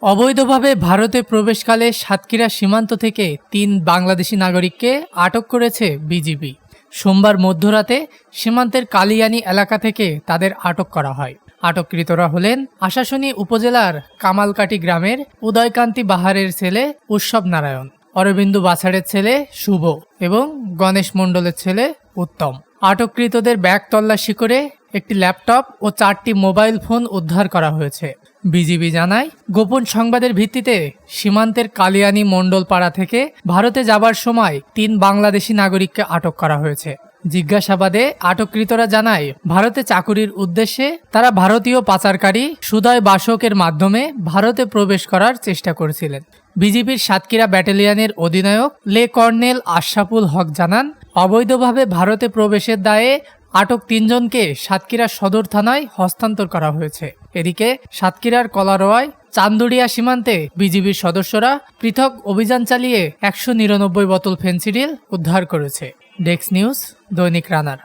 অবৈধভাবে ভারতে প্রবেশকালে সাতক্ষীরা সীমান্ত থেকে ৩ বাংলাদেশি নাগরিককে আটক করেছে বিজিবি। সোমবার মধ্যরাতে সীমান্তের কালিয়ানী এলাকা থেকে তাদের আটক করা হয়। আটককৃতরা হলেন আশাশুনি উপজেলার কামালকাটি গ্রামের উদয়কান্তি বাহারের ছেলে উৎসব নারায়ণ, অরবিন্দু বাছাড়ের ছেলে শুভ এবং গণেশ মণ্ডলের ছেলে উত্তম। আটককৃতদের ব্যাগ তল্লাশি করে একটি ল্যাপটপ ও 4টি মোবাইল ফোন উদ্ধার করা হয়েছে। বিজিবি জানায়, গোপন সংবাদের ভিত্তিতে সীমান্তের কালিয়ানী মণ্ডলপাড়া থেকে ভারতে যাবার সময় 3 বাংলাদেশি নাগরিককে আটক করা হয়েছে। জিজ্ঞাসাবাদে আটককৃতরা জানায়, ভারতে চাকুরির উদ্দেশ্যে তারা ভারতীয় পাচারকারী সুদয় বাসকের মাধ্যমে ভারতে প্রবেশ করার চেষ্টা করেছিলেন। বিজিবির সাতক্ষীরা ব্যাটালিয়নের অধিনায়ক লে কর্নেল আশরাফুল হক জানান, অবৈধভাবে ভারতে প্রবেশের দায়ে আটক 3 জনকে সাতক্ষীরা সদর থানায় হস্তান্তর করা হয়েছে। এদিকে সাতক্ষীরার কলারোয়ায় চান্দুরিয়া সীমান্তে বিজিবির সদস্যরা পৃথক অভিযান চালিয়ে 199 বোতল ফেনসিডিল উদ্ধার করেছে। ডেস্ক নিউজ, দৈনিক রানার।